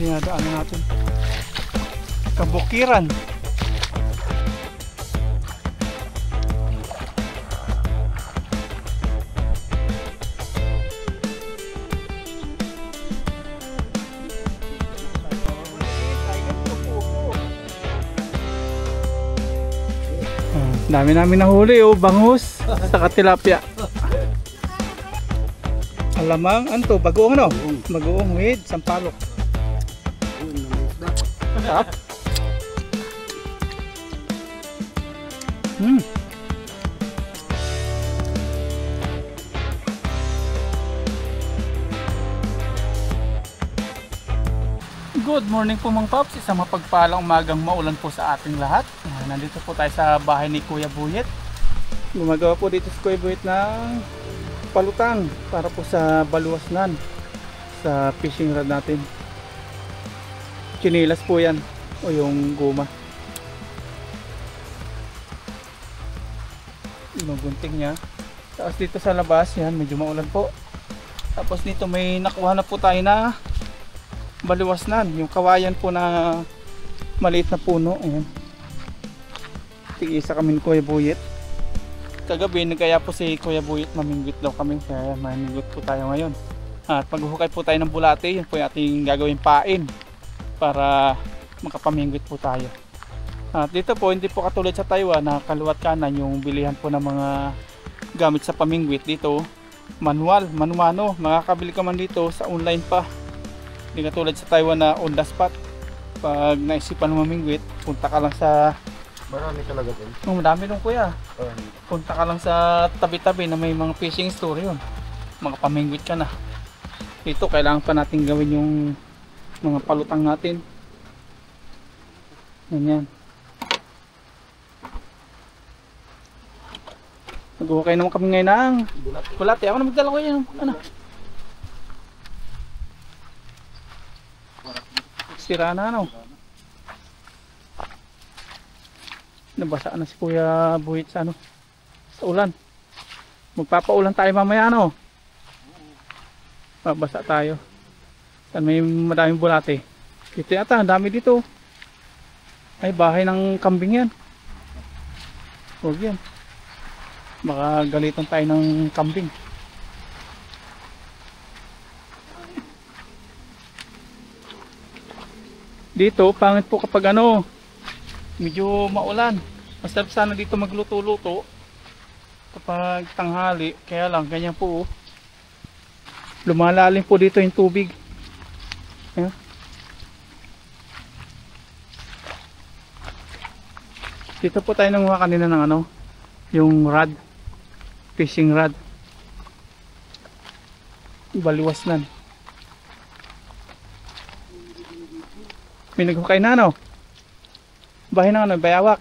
dinadaanan natin. Kabukiran. Dami namin nahuli, oh, bangus saka tilapia. Alamang, ano to? Bagoong, no? Bagoong with sampalok. Sarap. Good morning po mga paps, isang mapagpalang umagang maulan po sa ating lahat. Nandito po tayo sa bahay ni Kuya Buyet. Gumagawa po dito si Kuya Buyet ng palutang para po sa baluwasnan sa fishing rod natin. Chinilas po yan o yung guma. Yung gunting niya. Tapos dito sa labas yan, medyo maulan po. Tapos dito may nakuha na po tayo na baluwasnan, yung kawayan po na maliit na puno. Ayan, tig-isa kami ni Kuya Buyet. Kagabi nagkaya po si Kuya Buyet, mamingwit daw kami, kaya mamingwit po tayo ngayon. At maghuhukay po tayo ng bulate, yun po yung ating gagawin pain para makapamingwit po tayo. At dito po, hindi po katulad sa Taiwan na kaluwat kanan yung bilihan po ng mga gamit sa pamingwit. Dito manual, mano-mano, makakabili ka man dito sa online pa. Hindi katulad sa Taiwan na on the spot. Pag naisipan mo mamingwit, punta ka lang sa... Marami talaga din. Oh, madami dong kuya. Punta ka lang sa tabi-tabi na may mga fishing store yun. Makapamingwit ka na. Dito kailangan pa natin gawin yung mga palutang natin. Ganyan. Nag-ukay naman kami ngayon ng bulate. Ako na magdala ko yun. Ano? Sira na, ano? Nabasa na si Kuya Buyet sa ano, sa ulan. Magpapaulan tayo mamaya, ano? Babasa tayo. Kan may madaming bulate. Dito yata, ang dami dito. Ay, bahay ng kambing yan. Huwag yan. Baka galitan tayo ng kambing. Dito, pangit po kapag ano, medyo maulan. Masarap sana dito magluto-luto kapag tanghali. Kaya lang, ganyan po. Lumalalim po dito yung tubig. Ayan. Dito po tayo nanguha kanina ng ano, yung rod, fishing rod. Baluwasnan. May naghukay na, ano? Bahay ng ano, bayawak.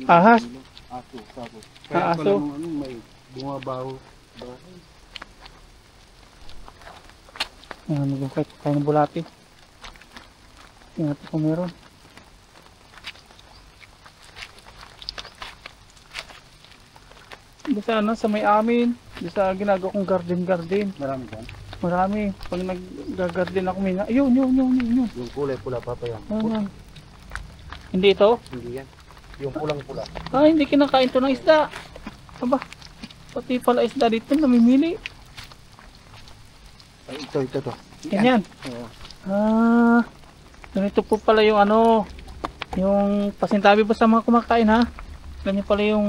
Ahas. Aso, sabo. Aso. May bumabaho. Naghukay tayo ng bulati. Tingnan natin kung meron. Doon sa ano, sa may amin. Doon sa ginagawa kong garden. Marami dyan. Marami. Pag nag-garden ako, may yun. Yung kulay pula pa yan. Hindi ito? Hindi yan. Yung pulang-pula. Ah, hindi kinakain to ng isda. Aba, pati pala isda dito namimili. Ay, ito. Ganyan. Oo. Ah, ganito po pala yung ano, yung pasintabi ba sa mga kumakain, ha? Ganyan pala yung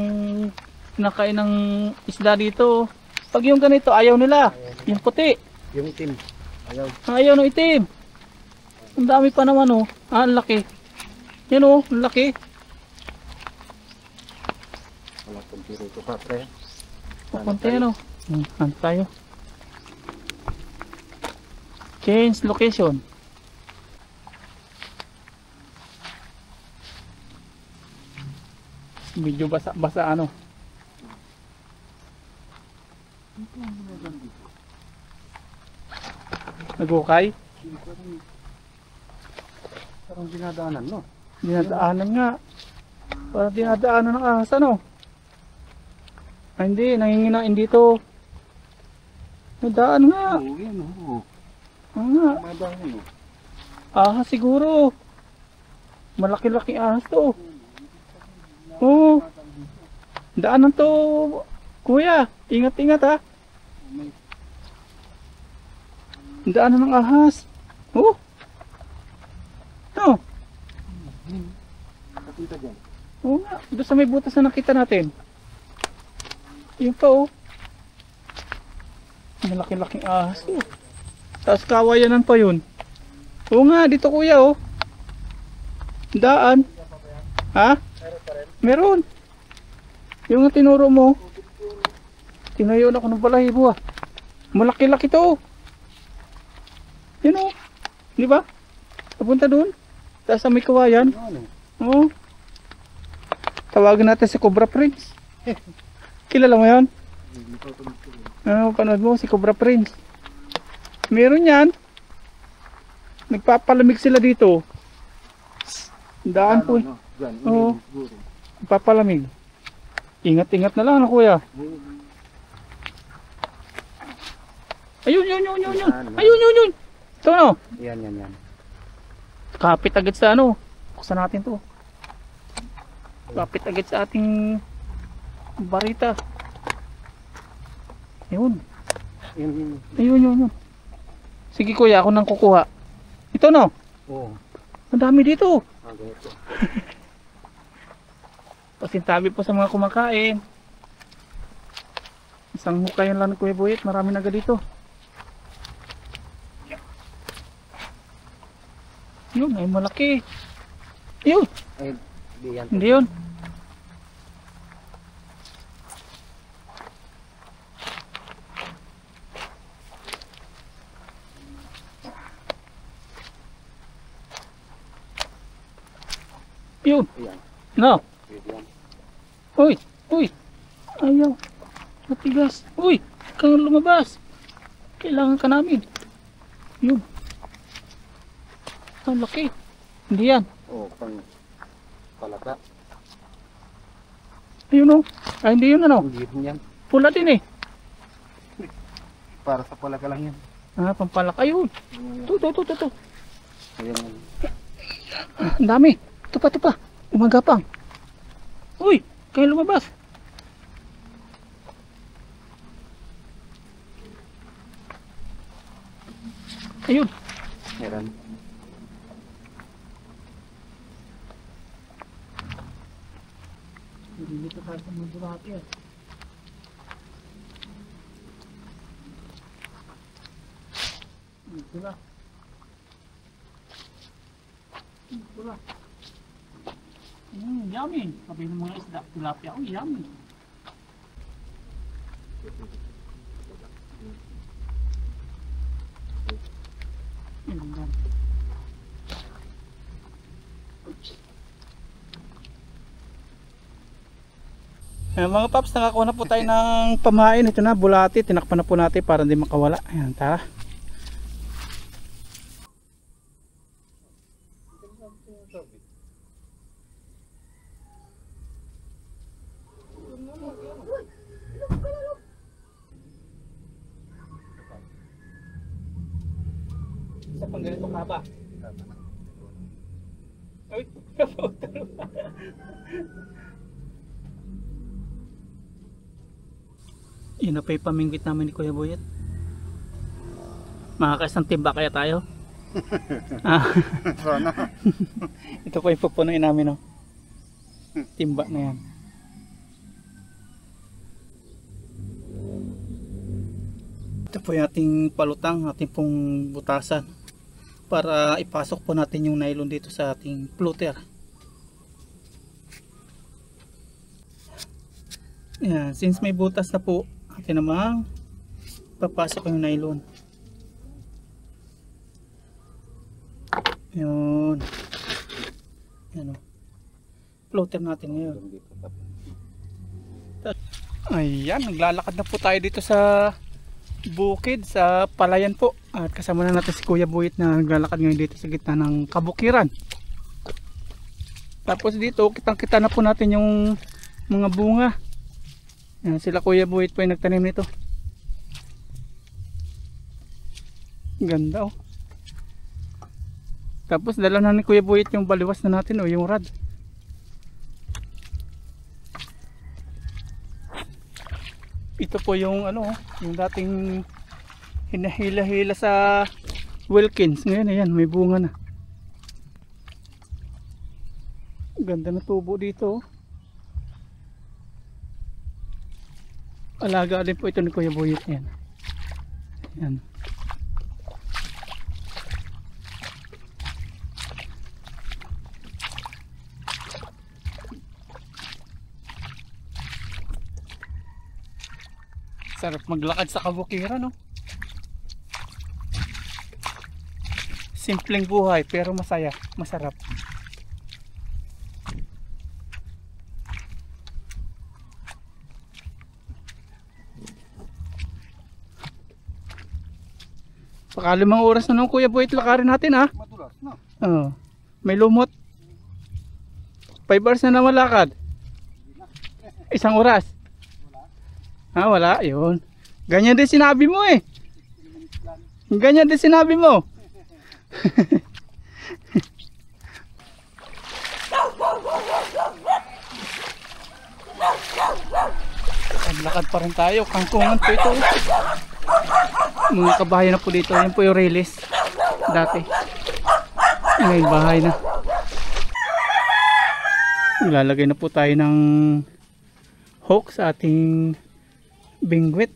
kinakain ng isda dito. Pag yung ganito, ayaw nila. Yung puti. Yung itim. Ayaw ng itim. Ang dami pa naman, oh. Ah, ang laki. Yan, oh, ang laki. Wala kong tiro ito pa, pre. Papunti, ano? Ano tayo? Change location. Medyo basa ano. Nagukay? Parang dinadaanan, no? Dinadaanan nga. Parang dinadaanan ng ahas, ano? Ay, hindi, nanginginain dito. Nadaan nga. Oo, yan, oo. Ah, Madami, no? ahas siguro. Malaki-laki ahas to. Oo. Daanan to, kuya. Ingat-ingat ha. Daanan ng ahas. Oh. Oh. Nakita dyan. Oo nga. Doon sa may butas na nakita natin. Yun pa oh. Malaki-laking ahas oh. Tapos kawayanan pa yun. Oo nga, dito kuya oh. Daan. Ha? Meron. Yung tinuro mo. Tinayon ako ng balahibo ah. Malaki-laki to. Yun oh. Di ba? Papunta doon. Tapos sa may kawayan. Ano? Oo. Tawagan natin si Cobra Prince. Kilala mo yun? Ano, panood mo si Cobra Prince. Meron yan. Nagpapalamig sila dito. Daan po. Dyan, Oo. siguro. Nagpapalamig. Ingat-ingat na lang na kuya. Ayun, yun, yun, yun, yun. Ayun, yun, yun. Ito ano? Yan. Kapit agad sa ano. Buksan natin to. Kapit agad sa ating barita. Ayun. Yan. Ayun. Sige kuya, ako nang kukuha. Ito no? Oo. Ang dami dito. Ganito. Pasintabi po sa mga kumakain. Isang hukayan lang ng Kuya Buyet. Marami na agad dito. Yun, ay malaki. Yun, Ay, di yan. hindi yun. Yun, Ayan. no. Yan. Uy, ayaw. Matigas. Uy, kang lumabas. Kailangan ka namin. Yun. Ang laki. Hindi yan. Oo, pang palaka. Ayun o. Ay, hindi yun ano. Hindi rin yan. Pula din eh. Para sa palaka lang yan. Ah, pampalak. Ayun. Ito. Ayan. Ah, ang dami. Ito pa. Umagapang. Uy, kayo lumabas. Ayun. Meron. Hindi nito kahit ang burati eh. Ito na. Yummy. Sabi ng mga isda, tilapia. Oh, yummy. Yan. Mga paps, nakakuha na po tayo ng pamain. Ito na, bulati. Tinakpan na po natin para hindi makawala. Ayan, tara. Isa pang ganito haba. Ay, yun na pa yung paminggit namin ni Kuya Buyet. Makakaisang timba kaya tayo? Sana. Ito po yung pupunuin namin, no? Timba na yan. Ito po yung ating palutang, ating pong butasan para ipasok po natin yung nylon dito sa ating floater. Yan, since may butas na po, atin namang papasok yung nylon. Yun. Yan o. Floater natin ngayon. Ayan, naglalakad na po tayo dito sa bukid, sa palayan po. At kasama na natin si Kuya Buyet na naglalakad ngayon dito sa gitna ng kabukiran. Tapos dito, kitang-kita na po natin yung mga bunga. Ayan, sila Kuya Buyet po yung nagtanim nito. Ganda oh. Tapos dala na ni Kuya Buyit yung baliwas na natin o yung rod. Ito po yung ano, yung dating hinahila-hila sa Wilkins. Ngayon ayan, may bunga na. Ganda na tubo dito. Alaga din po ito ni Kuya Buyit. Ayan. Ayan. Sarap maglakad sa kabukiran, no? Simpleng buhay pero masaya, masarap. Baka 5 oras na nung Kuya Buyit lakarin natin, ha? Madulas, no? Oo. May lumot. 5 hours na naman lakad. 1 oras. Ah, wala. Yun. Ganyan din sinabi mo eh. Ganyan din sinabi mo. Lakad pa rin tayo. Kangkungan po ito. Mga kabahay na po dito. Yan po yung release. Dati. Ngayon bahay na. Ilalagay na po tayo ng hook sa ating bingwit.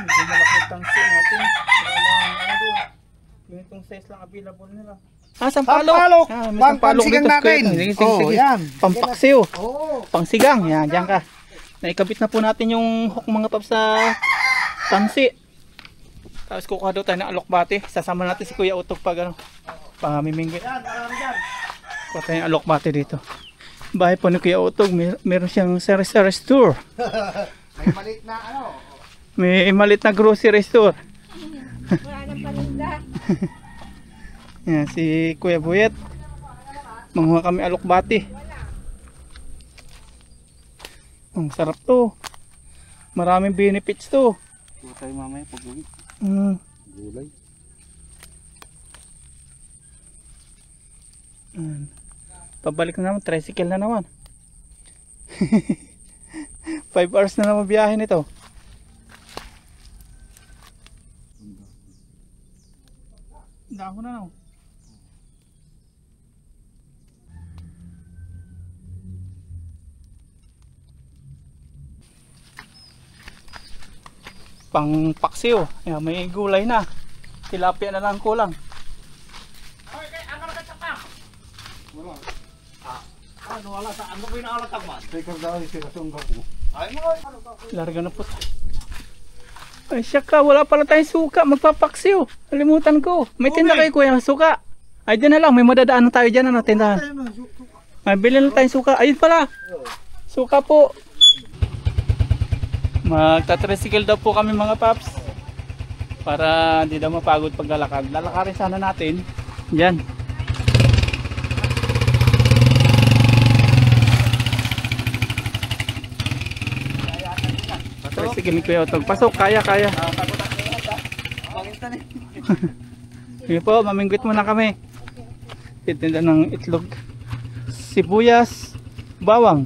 Medyo malaki ang tangsi natin. Wala lang ano doon. Ganitong size lang available nila. Ah, sampalok. Sampalok. Ah, may sampalok dito. natin. Sige, sige. Yan. Pampaksiw. Oo. Pangsigang. Yan, diyan ka. Naikabit na po natin yung hook mga paps sa tansi. Tapos kukuha daw tayo ng alokbate. Sasama natin si Kuya Utog pag ano, pamimingwit. Yan, marami yan. Kuha tayo ng alokbate dito. Bahay po ni Kuya Utog, meron siyang sari-sari store. May maliit na ano. May malit na grocery store. Wala nang paninda. Yan, si Kuya Buyet. Manguha kami alokbate. Ang sarap to. Maraming benefits to. Kuha tayo mamaya pag-uwi. Gulay. Pabalik na naman, tricycle na naman. 5 hours na naman biyahe nito. Dahon na no. Pang paksiw. Ayan, may gulay na. Tilapia na lang kulang. Wala sa ano ko yung nakalatag man? Teka daw yung sinasungga ko. Ay mo! Larga na po. Ay siya ka, wala pala tayong suka. Magpapaksiw. Nalimutan ko. May tinda kayo kuya, suka. Ay dyan na lang, may madadaan na tayo dyan. Ano, tindahan. Ay bilhin na tayong suka. Ayun pala. Suka po. Magta-tricycle daw po kami mga paps. Para hindi daw mapagod paglalakad. Lalakarin sana natin. Yan. Tricycle ni Kuya Utog. Pasok, kaya. Sige po, mamingwit muna kami. Titinda ng itlog. Sibuyas, bawang.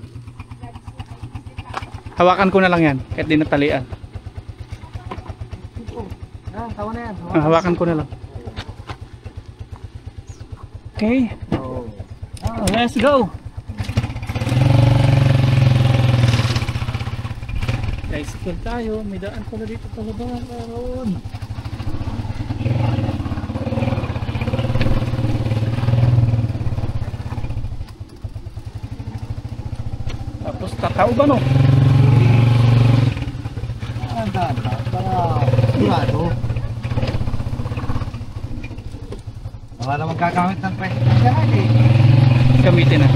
Hawakan ko na lang yan, kahit di natalian. Tawa na yan. Hawakan ko na lang. Okay. Let's go. Tricycle tayo, may daan pala dito sa labas. Tapos kakao ba no? Para sigurado. Baka na magkakamit ng pwede. Gamitin na.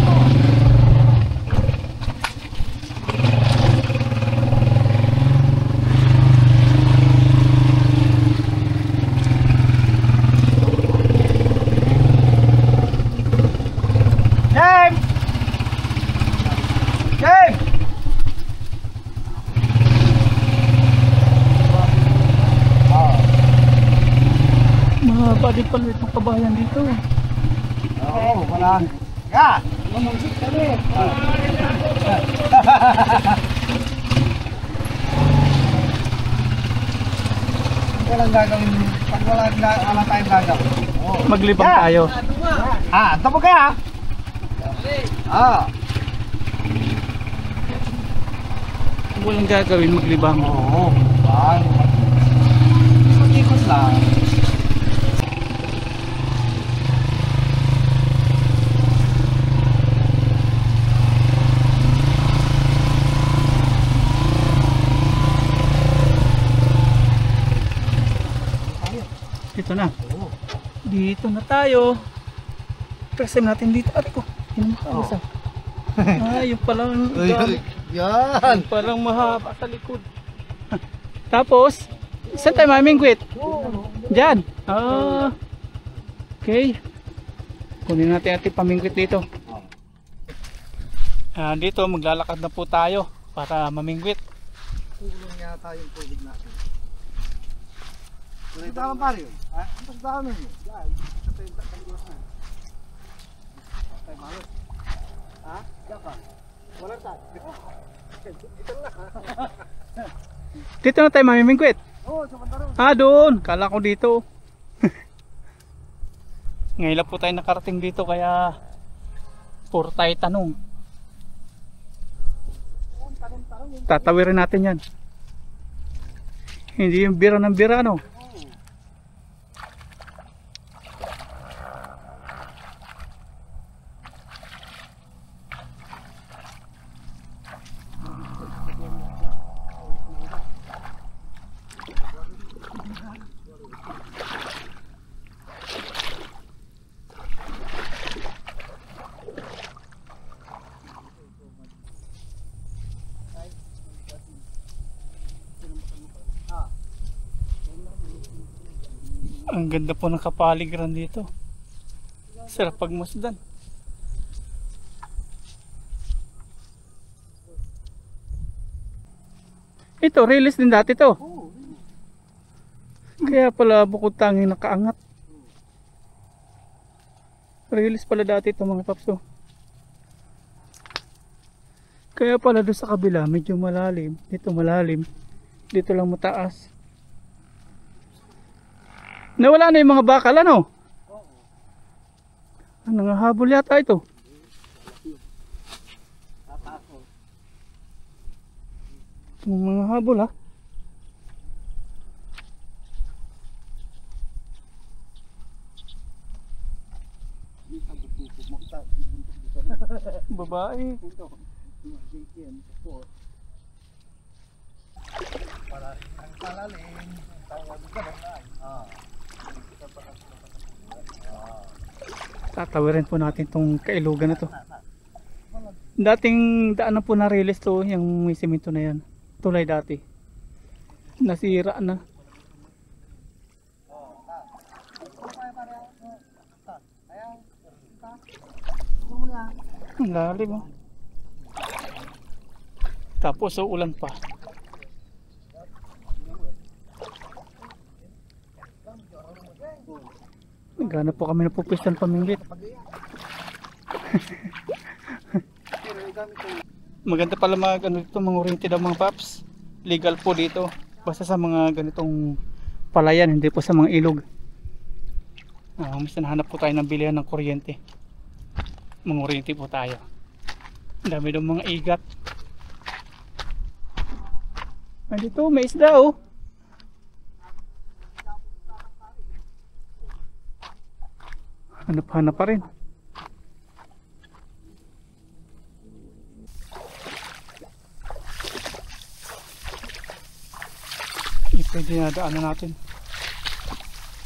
dito. Oo, wala. Ya! Mamangkit kami. Walang gagawin. Pag wala tayong gagawin. Oo. Maglibang Yeah. tayo. Anto mo kaya? Ah. Walang gagawin, maglibang. Oo. Bang. Ikot lang. Dito na. Dito na tayo. First time natin dito. Ate ko. Yun mo ka. Yung palang Yan. yung palang mahaba sa likod. Tapos, saan tayo mamingwit? Diyan. Ah. Okay. Kunin natin ating pamingwit dito. Dito maglalakad na po tayo para mamingwit. Kulong yata yung tubig natin. Ito ka lang pare yun. Ha? Ito sa dami mo. Dahil, sa tayo sa kaliwas na. Tayo malos. Ha? Gapa? Walang tayo. Ito lang. Dito na tayo mamimingwit. Oo, sa Mandaron. Doon. Kala ko dito. Ngayon lang po tayo nakarating dito kaya puro tayo tanong. Tatawirin natin yan. Hindi yung bira ng bira, no? Ang ganda po ng kapaligiran dito. Sarap pagmasdan. Ito, release din dati to. Kaya pala bukod tanging nakaangat. Release pala dati ito mga paps. Kaya pala doon sa kabila medyo malalim. Dito malalim. Dito lang mataas. Nawala na yung mga bakal, ano? Nangahabol yata ito. Yung mga habol, ha? Babae. Para ang palalim. Tatawirin po natin tong kailugan na to. Dating daanan po na release to, yung may simento na yan. Tulay dati. Nasira na. Ang lalim, oh. Tapos ulan pa. Naghanap po kami na pupistan pamingwit. Maganda pala mga oriented ang mga paps. Legal po dito. Basta sa mga ganitong palayan, hindi po sa mga ilog. Mas nahanap po tayo ng bilihan ng kuryente. Mga oriente po tayo. Ang dami ng mga igat. Dito may isda, oh. Hanap-hanap pa rin. Pwede na daanan natin.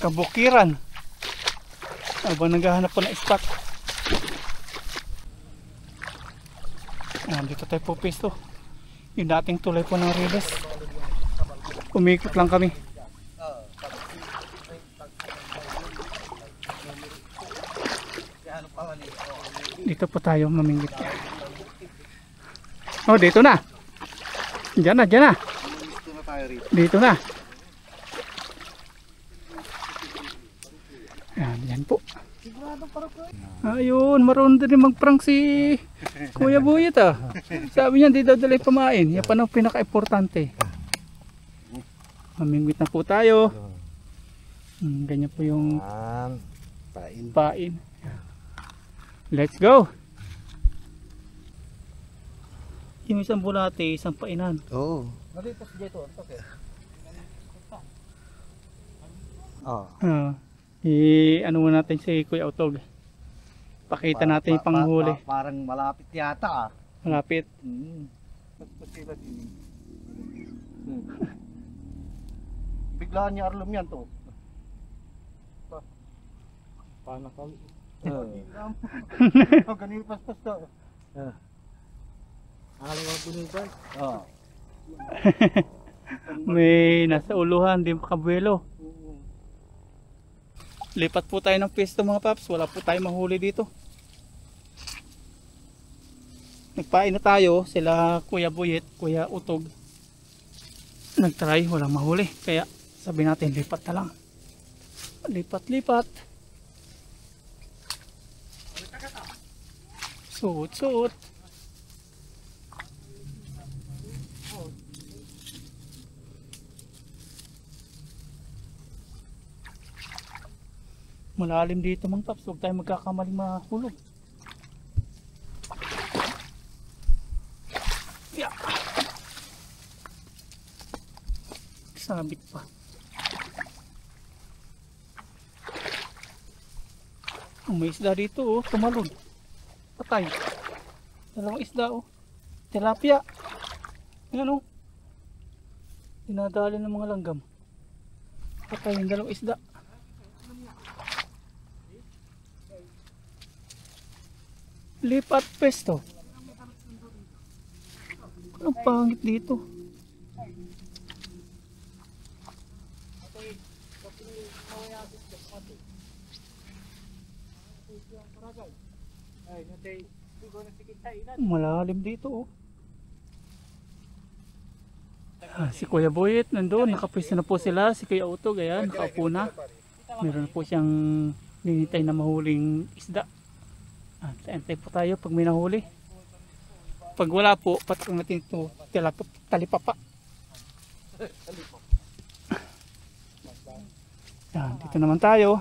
Kabukiran. Habang naghahanap po ng spot. Dito tayo po pisto. Yung dating tulay po ng Riles. Umikot lang kami. Dito po tayo mamingwit. Oh, dito na. Diyan na, diyan na. Dito na. Yan, Yan po. Sigurado para ko. Ayun, marunong din mag-prank si Kuya Buyet ah. Sabi niya, di daw dala pamain. Yan pa ang pinaka-importante. Mamingwit na po tayo. Ganyan po yung pain. Let's go! Yung isang bulate, isang painan. Oo. Nalipas dito. Okay. Oh. Ano mo natin si Kuya Utog. Pakita natin yung panghuli. Parang malapit yata ah. Malapit. Biglaan niya arlom yan to. Paano ka? Ganun paspas to. Alam mo buniban? Oo. May nasa uluhan, di makabuelo. Lipat po tayo ng pwesto mga paps. Wala po tayong mahuli dito. Nagpain na tayo. Sila Kuya Buyet, Kuya Utog. Nagtry, walang mahuli. Kaya sabi natin lipat na lang. Lipat. Suot. Malalim dito mga paps, huwag tayo magkakamaling mahulog. Yeah. Sabit pa. May isda dito oh, tumalon. Patay. Dalawang isda oh. Tilapia. Ayan oh. Dinadali ng mga langgam. Patay yung dalawang isda. Lipat pesto. Ang pangit dito. Malalim dito oh. Si Kuya Buyet nandun, nakapwesto na po sila. Si Kuya Utog, ayan, nakaupo na. Meron na po siyang linitay na mahuling isda. Antay po tayo pag may nahuli. Pag wala po, patakang natin ito talipapa. Yan, dito naman tayo.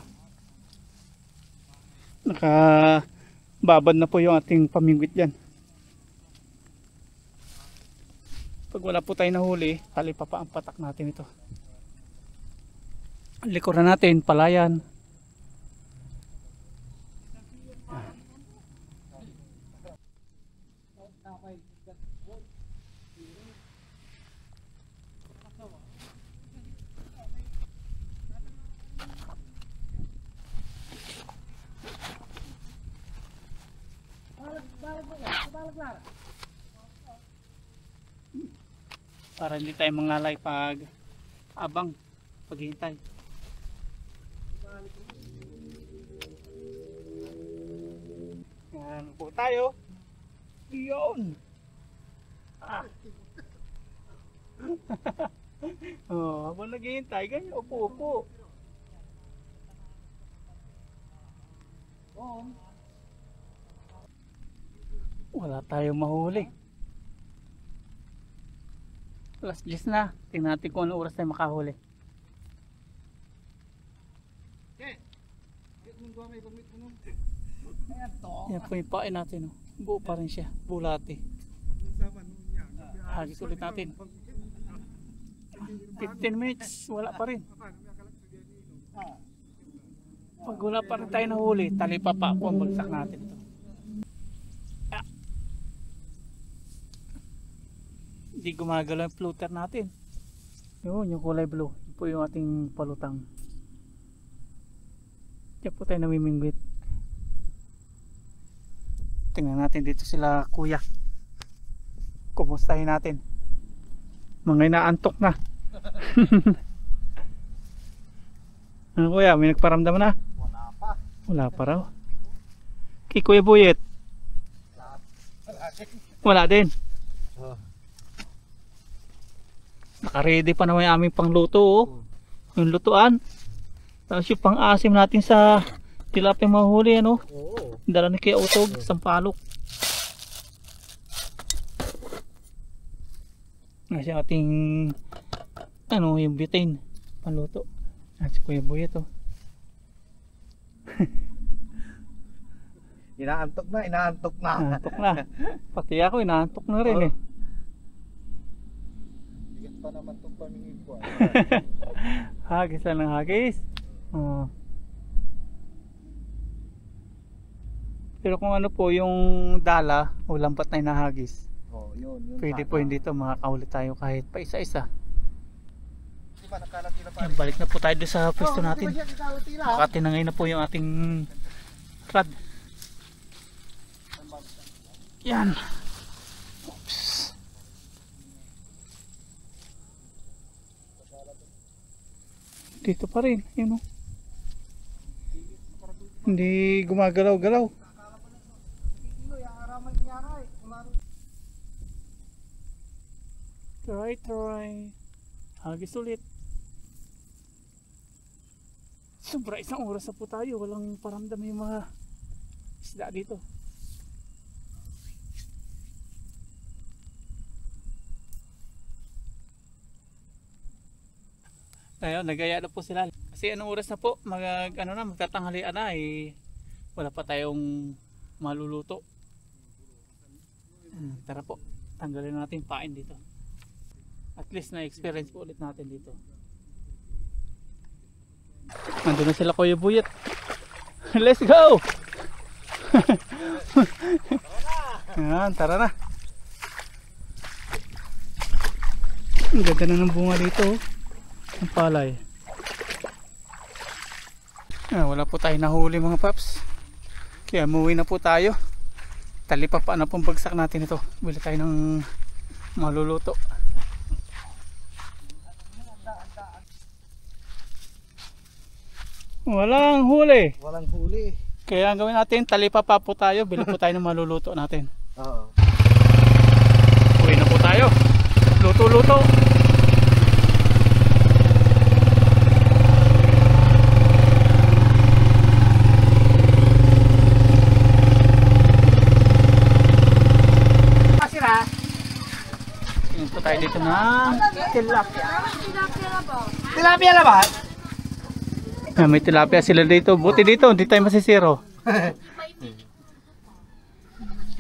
Nakababad na po yung ating pamingwit dyan. Pag wala po tayo nahuli, talipapa ang patak natin ito. Likuran natin, palayan. Para hindi tayo mangalay pag paghihintay. Yan po tayo. Yun. Habang naghihintay, ganyan, upo. Wala tayong mahuli. Alas 10 na. Tingnan natin kung anong oras tayo makahuli. Yan po yung pain natin. Oh. Buo pa rin siya. Bulate. Hagis ulit natin. 15 minutes. Wala pa rin. Pag wala pa rin tayo nahuli, talipapa po ang bagsak natin ito. Hindi gumagalaw yung floater natin. Yun, yung kulay blue. Yun po yung ating palutang. Diyan po tayo namimingwit. Tingnan natin dito sila kuya. Kumustahin natin. Mga inaantok na. Ano kuya, may nagparamdam na? Wala pa. Wala pa raw. Kay Kuya Buyet? Wala din. Naka-ready pa naman yung aming pangluto oh. Yung lutuan. Tapos yung pang-asim natin sa tilapia mahuli ano. Oo. Dala ni Kuya Utog, sampalok. Kasi ating ano yung bitin panluto. Si Kuya Buyet oh. Inaantok na. Inaantok na. Pati ako inaantok na rin eh. Bigat pa naman itong pamingin ko. Hagis lang ng hagis. Oh. Pero kung ano po yung dala o lambat na inahagis, Yun pwede po hindi dito makakahuli tayo kahit pa isa-isa. Di ba nakalat nila pa? Yan, balik na po tayo doon sa pwesto natin. Di ba siya kakalat nila? Nakatinangay na po yung ating rod. Yan. Oops. Dito pa rin, yun o. Hindi gumagalaw-galaw. Try. Hagis ulit. Sobra isang oras na po tayo. Walang paramdam yung mga isda dito. Ayun, nagaya na po sila. Kasi anong oras na po? Magtatanghalian na eh. Wala pa tayong maluluto. Tara po, tanggalin natin pain dito. At least na-experience po ulit natin dito. Nandun na sila Kuya Buyet. Let's go! Ayan, tara na. Ang ganda na ng bunga dito. Ang palay. Wala po tayo nahuli mga paps. Kaya umuwi na po tayo. Talipap na pong bagsak natin ito. Bili tayo ng maluluto. Walang huli. Walang huli. Kaya ang gawin natin, talipap pa po tayo. Bili po tayo ng maluluto natin. Oo. Uwi na po tayo. Luto-luto. Yun po tayo dito na tilapia. Tilapia na ba? May tilapia sila dito. Buti dito, hindi tayo masisiro.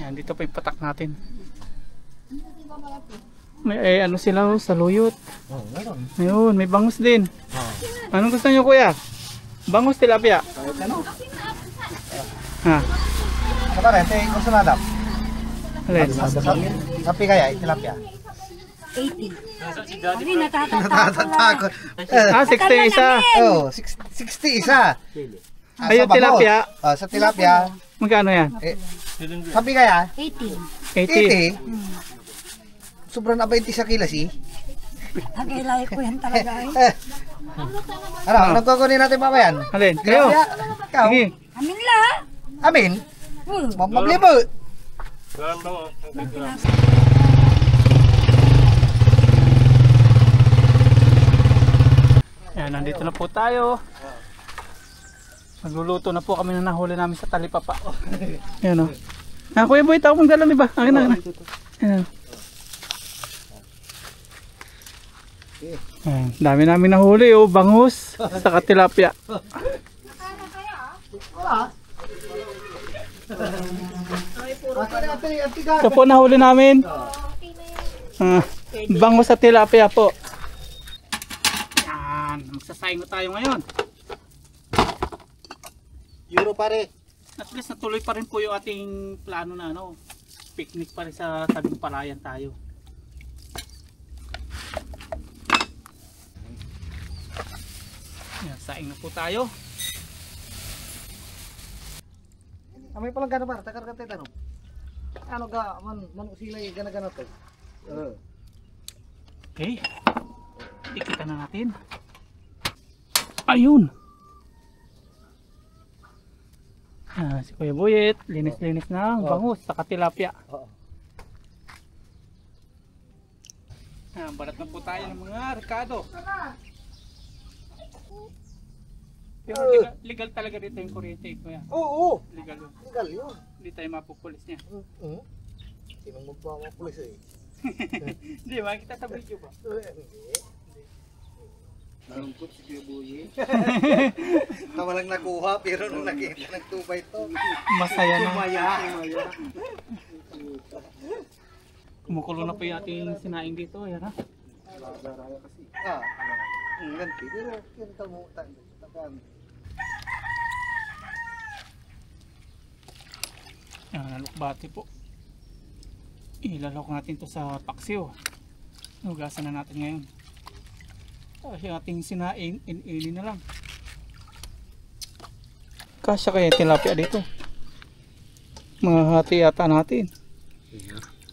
Yan, dito pa yung patak natin. May ano sila oh, saluyot. Meron. Ayun, may bangus din. Anong gusto nyo kuya? Bangus tilapia? Ha? Ano ba rin? Ito gusto na daw. Alin? Sapi kaya, tilapia. 80. Kami natatakot. Ah, 60 isa. Oh, 60 isa. Ayun, tilapia. Sa tilapia. Magkano yan? Sapi kaya? 80. 80. Sobrang na 20 sa kilas eh. Nag-ilay ko yan talaga eh. Ano, anong kukunin natin papayan? Alin? Kayo? Tilapia? Ikaw? Sige. Amin la. Amin? Maglibot. Yan, nandito na po tayo. Magluluto na po kami na nahuli namin sa talipapa. Yan o. Kuya Boy, tawag mong dala ni ba? Akin na. Yan. Yan, dami namin nahuli oh, bangus, saka tilapia. Ito po nahuli namin. Bangus sa tilapia po. Yan, magsasayang na tayo ngayon. Euro pare. At least natuloy pa rin po yung ating plano na ano, picnic pa rin sa tabing palayan tayo. Yan, saing na po tayo. Amay palang gana para, takar ka tayo. Ano ga, man usilay gana-gana to. Okay. Ikita na natin. Ayun. Si Kuya Buyet, linis-linis na bangus sa tilapia. Balat na po tayo ng mga rekado. Pero legal talaga dito yung kuryente, kuya. Oo, Legal yun. legal yun. Hindi tayo mapupulis niya. Sinong magpapapulis eh. Hindi, makikita sa video ba? Hindi. Malungkot si Kuya Buyi. Tama lang nakuha, pero nung nakita ng 2x2, Masaya na. Sumaya. Kumukulo na po yung ating sinaing dito. Ayan ha. Ganti. Pero kinta mo tagan. Ayan, alukbati po. Ilalok natin to sa paksiw. Hugasan na natin ngayon. Yung ating sinaing, inili na lang. Kasya kaya tilapia dito. Mga hati yata natin.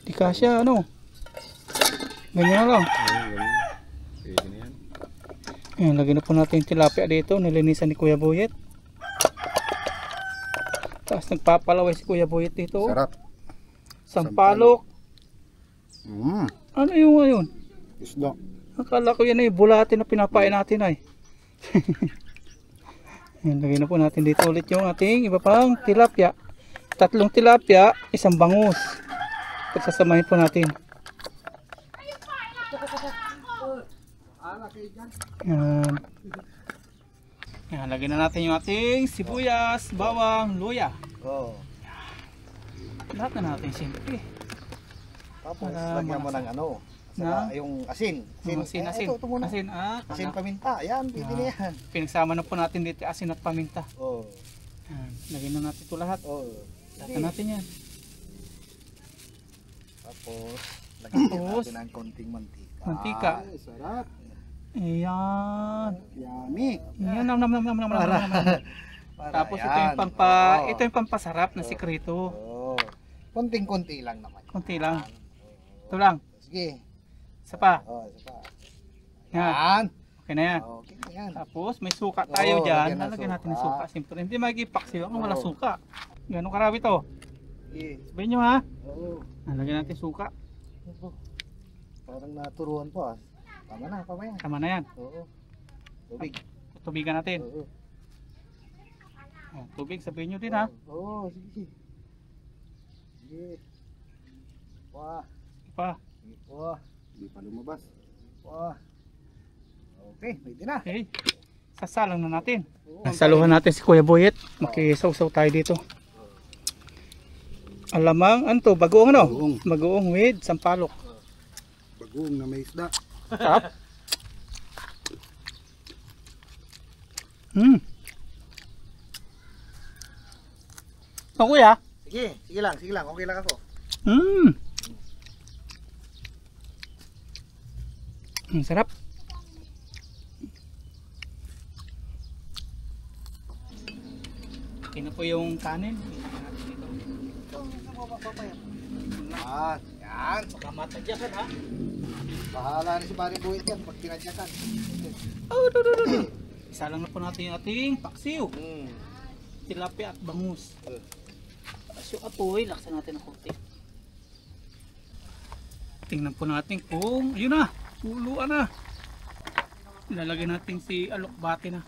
Di kasya, ano? Ganyan na lang. Pwede na yan. Ayan, lagyan na po natin yung tilapia dito. Nilinisan ni Kuya Buyet. Tapos nagpapalaway si Kuya Buyet dito. Sarap. Sampalok. Ano yung ngayon? Isda. Akala ko yan ay bulate na pinapain natin ay. Ayan, lagyan na po natin dito ulit yung ating iba pang tilapia. 3 tilapia, 1 bangus. Pagsasamahin po natin. Ayan. Ayan, lagyan na natin yung ating sibuyas, bawang, luya. Oo. Lahat na natin siyempre. Tapos Para lagyan mo malasa. ng ano. Na? Saka yung asin. Asin, asin. Ito muna. Asin, Asin paminta. Yan, pwede na yan. Pinagsama na po natin dito asin at paminta. Oo. Ayan, lagyan na natin ito lahat. Oo. Lahat na natin yan. Tapos, lagyan Tapos, natin ng konting mantika. mantika. Ay, sarap. Ayan. Yummy. Ayan, nam. Tapos ito yung ito yung pampasarap na sikreto. Oo. Konting-konti lang naman. Konti lang. Ito lang. Sige. Isa pa. Oh, isa pa. Yan. Yan. Okay na yan. Okay na yan. Tapos may suka tayo Oo, dyan. lagyan ng Lalagyan natin ng suka. suka. Siyempre, hindi magipaksiw kung wala Oo. suka. Gano'ng karami to? Sige. Sabihin nyo ha. Oo. Lagyan natin suka. Parang naturuan po ah. Tama na, pamaya. Tama na yan. Oo. Tubig. Tubigan natin. Oo. Oh, tubig, sabihin nyo din ha. Oo, sige. Sige. Wah. Pa. Wah. Hindi pa lumabas. Wah. Okay, pwede na. Okay. Sasalang na natin. Oo. Saluhan natin si Kuya Boyet. Makisaw-saw tayo dito. Alamang, ano to? Bagoong ano? Bagoong. Bagoong with sampalok. Bagoong na may isda. Sarap. Hmm. Ito kuya. Sige, sige lang. Okay lang ako. Hmm. Ang sarap. Okay na po yung kanin. Yan. Baka matadyakan ha. Bahala na si Paring Buhit yan pag tinadyakan. Isa lang na po natin yung ating paksiw. Tilapia at bangus. Tapos yung apoy, laksan natin ng konti. Tingnan po natin kung, ayun na, puluan na. Ilalagay natin si alokbati na.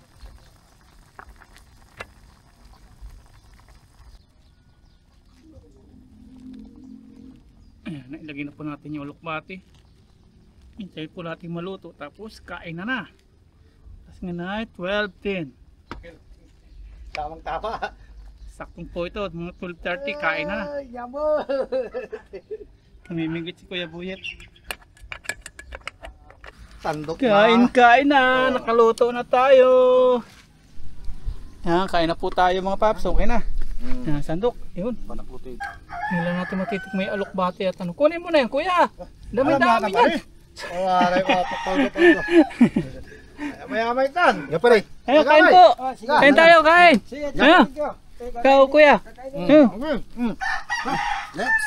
Ayan, ilagay na po natin yung alokbati. Hintay po natin maluto, tapos kain na. Tapos nga na, 12:10. Tamang tama. Saktong po ito, mga 12:30, kain na. Ay, yamo. Namimigit si Kuya Buyet. Tandok Kain na, nakaluto na tayo. Yan, kain na po tayo mga paps, okay na. Yan, sandok, yun. Panaputi. Hindi lang natin matitik may alokbati at ano. Kunin mo na yan, kuya. Dami-dami yan. Aray ko, paldo. May tan. Ya pare. Ayun, kain po. Kain tayo, kain. Ayun, ikaw kuya. Ayun. Let's.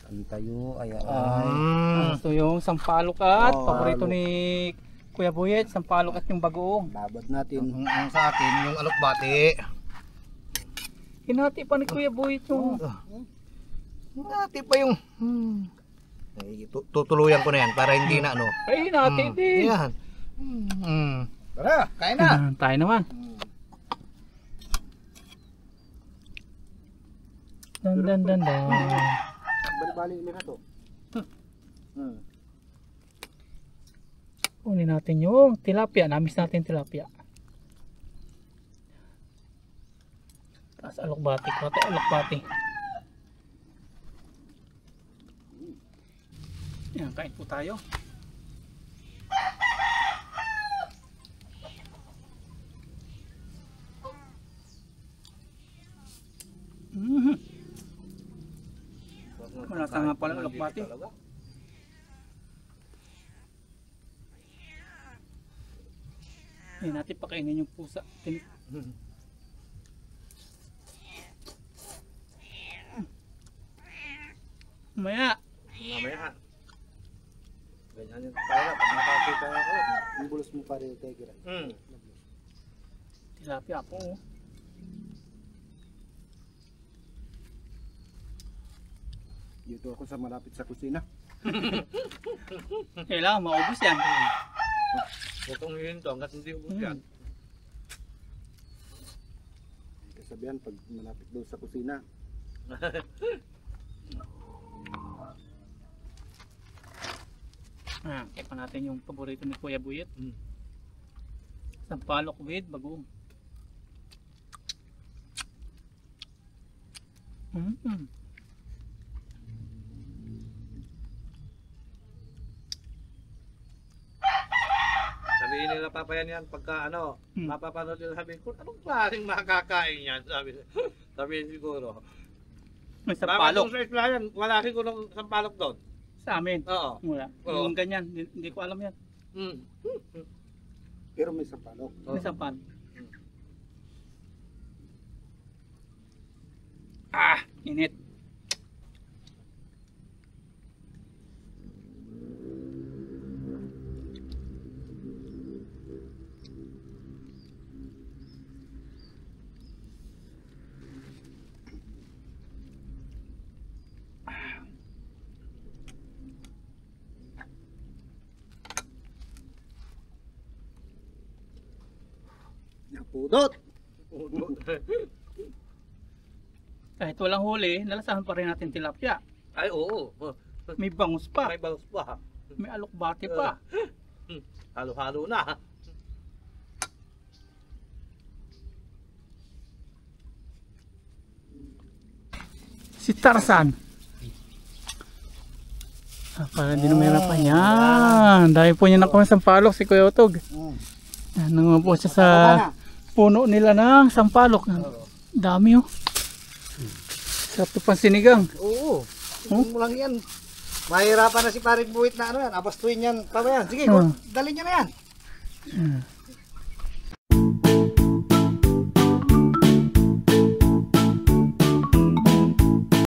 Ano tayo? Ayan. Ito yung sampalok at Oh, paborito alok. ni Kuya Buyet, sampalok at yung bagoong. Babad natin. Ang sa akin, yung alokbati. Hinati pa ni Kuya Buyet yung... Hinati pa yung... Ay, tutuluyan ko na yan para hindi na ano. Ay, hinati din. Yan. Tara, kain na. Tayo naman. Dan. Bali-bali ulit na to. Kunin natin yung tilapia. Namis natin tilapia. Tapos alokbati. Kote alokbati. Yan, kain po tayo. Malasa nga pala alokbati. Ay, natin pakainin yung pusa. Mamaya. Ganyan yung para pag nakakita ako. Yung bulos mo pa rin tiger. Tilapia po. Dito ako sa malapit sa kusina. Kailangan maubos yan. Itong hihinto hanggat hindi ubos yan. Kasabihan pag malapit daw sa kusina. Kaya pa natin yung paborito ni Kuya Buyet. Sampalok with bagoong. Sabihin nila papayan yan pagka ano, mapapanood nila sabihin ko, anong klaseng makakain yan? Sabihin siguro. May Sampalok. sampalok. Sa islayan, wala siguro ng sampalok doon. Sa amin. Oo. Wala. Oo. Yung ganyan. Hindi ko alam yan. Pero may sampalok. May sampalok. Init. Pudot! Kahit walang huli, lalasahan pa rin natin tilapia. Ay, oo. May bangus pa. May bangus pa. May alokbati pa. Halo-halo na. Si Tarzan. Para hindi naman pa yan. Dahil po niya nakuha ng sampalok si Kuya Otog. Naman po siya sa puno nila ng sampalok. Dami oh. Sarap ito pang sinigang. Oo. Tignan mo lang yan. Mahirapan na si Paring Buhit na ano yan. Abastuin yan. Tama yan. Sige, dalhin niya na yan.